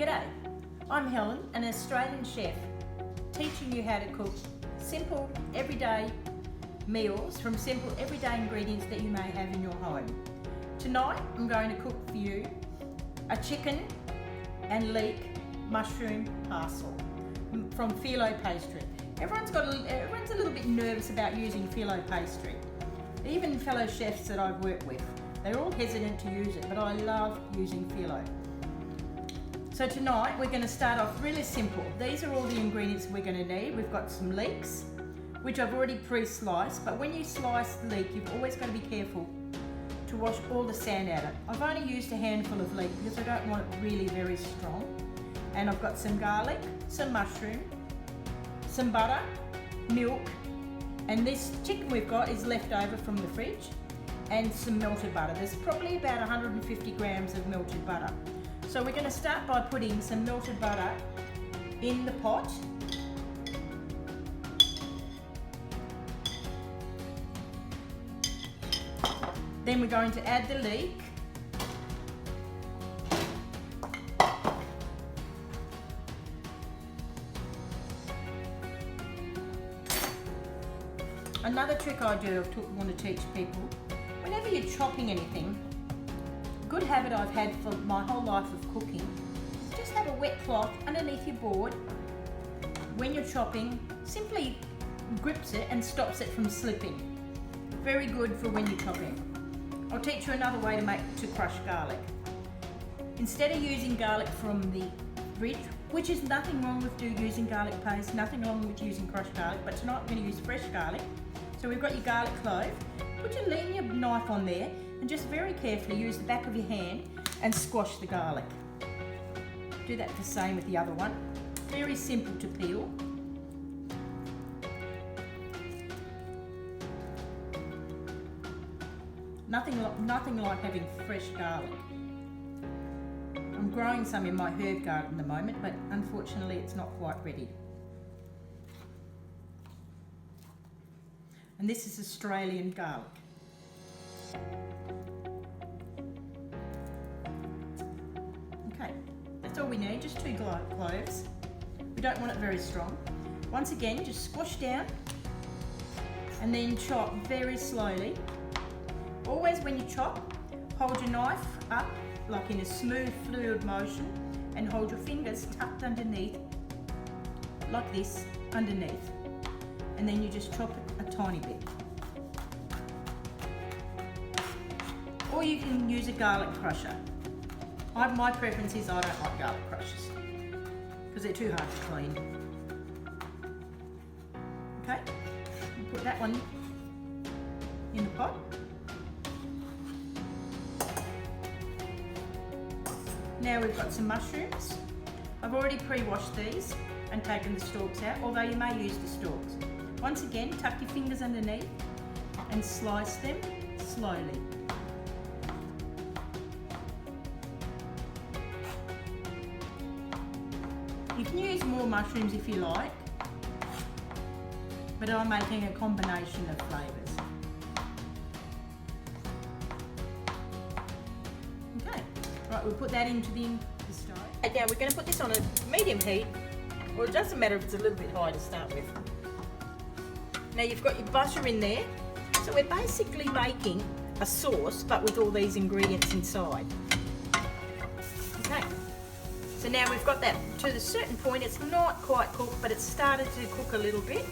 G'day, I'm Helen, an Australian chef, teaching you how to cook simple, everyday meals from simple, everyday ingredients that you may have in your home. Tonight, I'm going to cook for you a chicken and leek mushroom parcel from Filo Pastry. Everyone's a little bit nervous about using Filo Pastry. Even fellow chefs that I've worked with, they're all hesitant to use it, but I love using Filo. So tonight we're going to start off really simple. These are all the ingredients we're going to need. We've got some leeks, which I've already pre-sliced, but when you slice the leek, you've always got to be careful to wash all the sand out of it. I've only used a handful of leek because I don't want it really very strong. And I've got some garlic, some mushroom, some butter, milk, and this chicken we've got is left over from the fridge, and some melted butter. There's probably about 150 grams of melted butter. So we're going to start by putting some melted butter in the pot. Then we're going to add the leek. Another trick I do, I want to teach people, whenever you're chopping anything, a good habit I've had for my whole life of cooking is just have a wet cloth underneath your board. When you're chopping, simply grips it and stops it from slipping. Very good for when you're chopping. I'll teach you another way to crush garlic. Instead of using garlic from the fridge, which is nothing wrong with using garlic paste, nothing wrong with using crushed garlic, but tonight we're going to use fresh garlic. So we've got your garlic clove. Put your linear knife on there and just very carefully use the back of your hand and squash the garlic. Do that the same with the other one. Very simple to peel. Nothing like having fresh garlic. I'm growing some in my herb garden at the moment, but unfortunately it's not quite ready. And this is Australian garlic. Okay, that's all we need, just 2 cloves. We don't want it very strong. Once again, just squash down and then chop very slowly. Always when you chop, hold your knife up like in a smooth fluid motion and hold your fingers tucked underneath like this, underneath, and then you just chop it a tiny bit. Or you can use a garlic crusher. My preference is I don't like garlic crushers because they're too hard to clean. Okay, put that one in the pot. Now we've got some mushrooms. I've already pre-washed these and taken the stalks out, although you may use the stalks. Once again, tuck your fingers underneath and slice them slowly. You can use more mushrooms if you like, but I'm making a combination of flavours. Right, we'll put that into the stove. And now we're going to put this on a medium heat, or it doesn't matter if it's a little bit high to start with. Now you've got your butter in there, so we're basically making a sauce, but with all these ingredients inside. Okay, so now we've got that to a certain point. It's not quite cooked, but it's started to cook a little bit.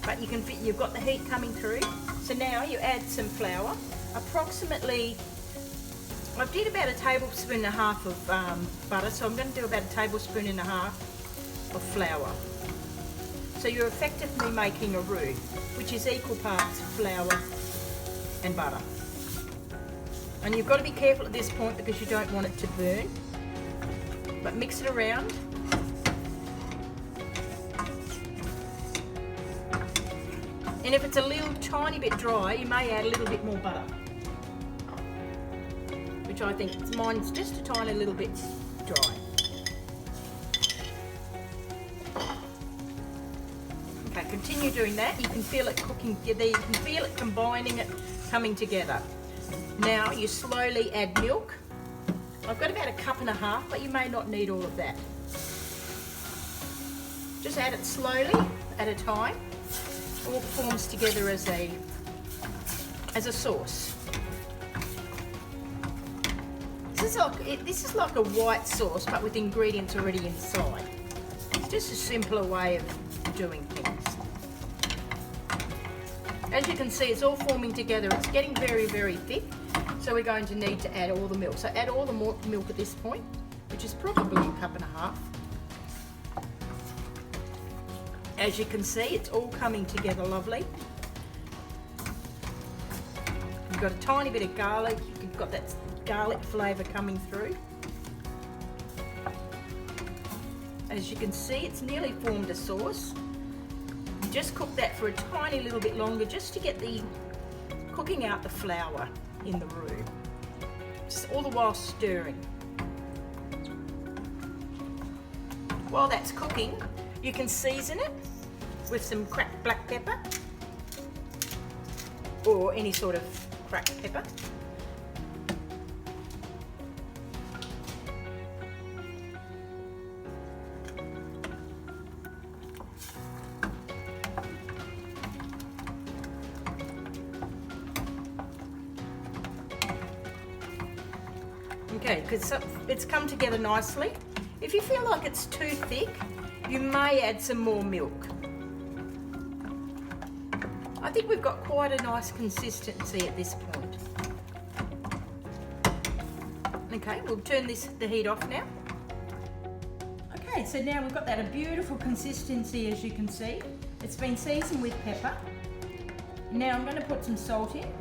But you can fit, you've got the heat coming through. So now you add some flour, approximately. I did about 1.5 tablespoons of butter, so I'm going to do about 1.5 tablespoons of flour. So you're effectively making a roux, which is equal parts flour and butter. And you've got to be careful at this point because you don't want it to burn. But mix it around. And if it's a little tiny bit dry, you may add a little bit more butter. Which I think mine's just a tiny little bit dry. Okay, continue doing that. You can feel it cooking together. You can feel it combining, it coming together. Now you slowly add milk I've got about 1.5 cups, but you may not need all of that. Just add it slowly at a time. All forms together as a sauce. This is like a white sauce, but with ingredients already inside. It's just a simpler way of doing things. As you can see, it's all forming together. It's getting very, very thick. So we're going to need to add all the milk. So add all the milk at this point, which is probably 1.5 cups. As you can see, it's all coming together lovely. You've got a tiny bit of garlic. You've got that garlic flavour coming through. As you can see, it's nearly formed a sauce. You just cook that for a tiny little bit longer just to get the cooking out the flour in the roux. Just all the while stirring. While that's cooking, you can season it with some cracked black pepper or any sort of cracked pepper. Okay, because it's come together nicely. If you feel like it's too thick, you may add some more milk. I think we've got quite a nice consistency at this point. Okay, we'll turn the heat off now. Okay, so now we've got that a beautiful consistency, as you can see. It's been seasoned with pepper. Now I'm going to put some salt in.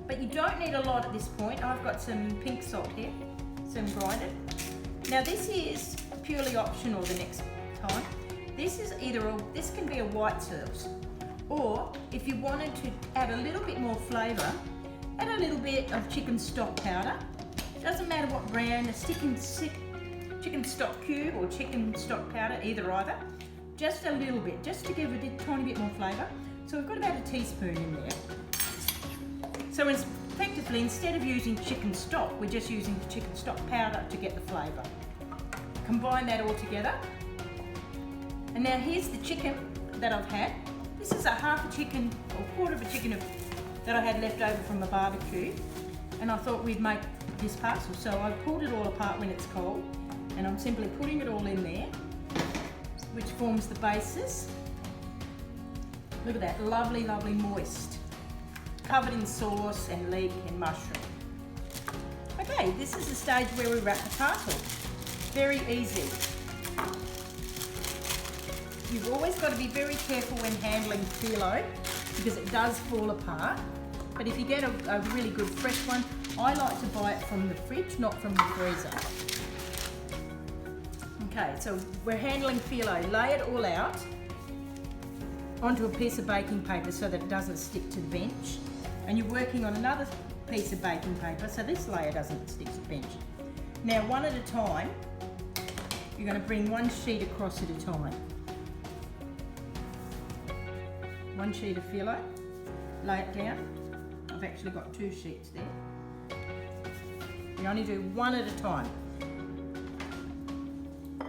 But you don't need a lot at this point. I've got some pink salt here, some grinded. Now this is purely optional the next time. This is this can be a white sauce, or if you wanted to add a little bit more flavour, add a little bit of chicken stock powder. Doesn't matter what brand, a chicken stock cube or chicken stock powder, either. Just a little bit, just to give it a tiny bit more flavour. So we've got about a teaspoon in there. So effectively, instead of using chicken stock, we're just using the chicken stock powder to get the flavour. Combine that all together. And now here's the chicken that I've had. This is a half a chicken, or quarter of a chicken that I had left over from a barbecue. And I thought we'd make this parcel. So I pulled it all apart when it's cold. And I'm simply putting it all in there, which forms the basis. Look at that, lovely, lovely moist. Covered in sauce and leek and mushroom. Okay, this is the stage where we wrap the parcel. Very easy. You've always got to be very careful when handling phyllo because it does fall apart. But if you get a really good fresh one, I like to buy it from the fridge, not from the freezer. Okay, so we're handling phyllo. Lay it all out onto a piece of baking paper so that it doesn't stick to the bench. And you're working on another piece of baking paper so this layer doesn't stick to the bench. Now, one at a time, you're going to bring one sheet across at a time. One sheet of phyllo, lay it down. I've actually got 2 sheets there. You only do one at a time.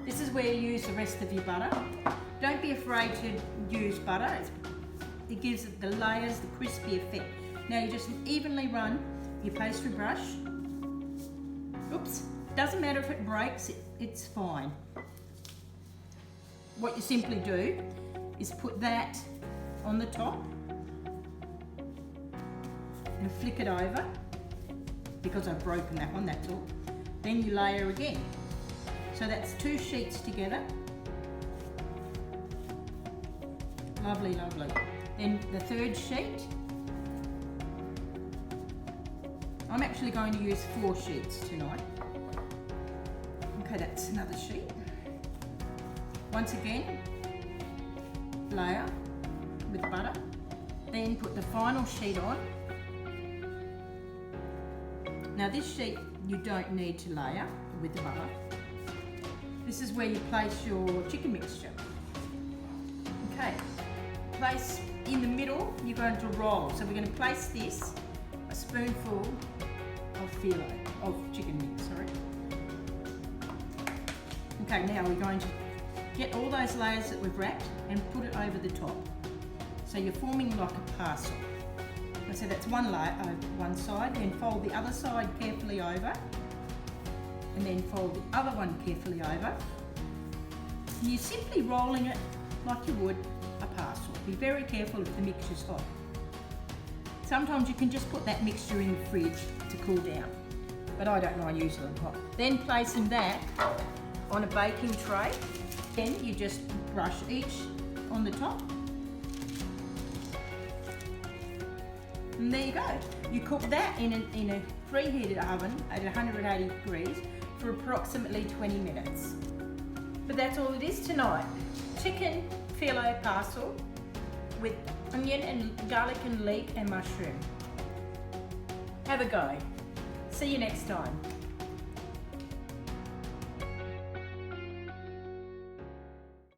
This is where you use the rest of your butter. Don't be afraid to use butter. It gives it the layers, the crispy effect. Now you just evenly run your pastry brush. Oops, doesn't matter if it breaks, it's fine. What you simply do is put that on the top and flick it over, because I've broken that one, that's all. Then you layer again. So that's 2 sheets together. Lovely, lovely. Then the 3rd sheet. I'm actually going to use 4 sheets tonight. Okay, that's another sheet. Once again, layer with butter. Then put the final sheet on. Now this sheet you don't need to layer with the butter. This is where you place your chicken mixture. Okay, place in the middle, you're going to roll. So we're going to place this, a spoonful of phyllo, of chicken mix, sorry. Okay, now we're going to get all those layers that we've wrapped and put it over the top. So you're forming like a parcel. And so that's one layer over one side, then fold the other side carefully over, and then fold the other one carefully over. And you're simply rolling it like you would a parcel. Be very careful if the mixture's hot. Sometimes you can just put that mixture in the fridge to cool down, but I don't mind using them hot. Then placing that on a baking tray, then you just brush each on the top. And there you go. You cook that in a preheated oven at 180 degrees for approximately 20 minutes. But that's all it is tonight. Chicken Filo Parcel with onion and garlic and leek and mushroom. Have a go. See you next time.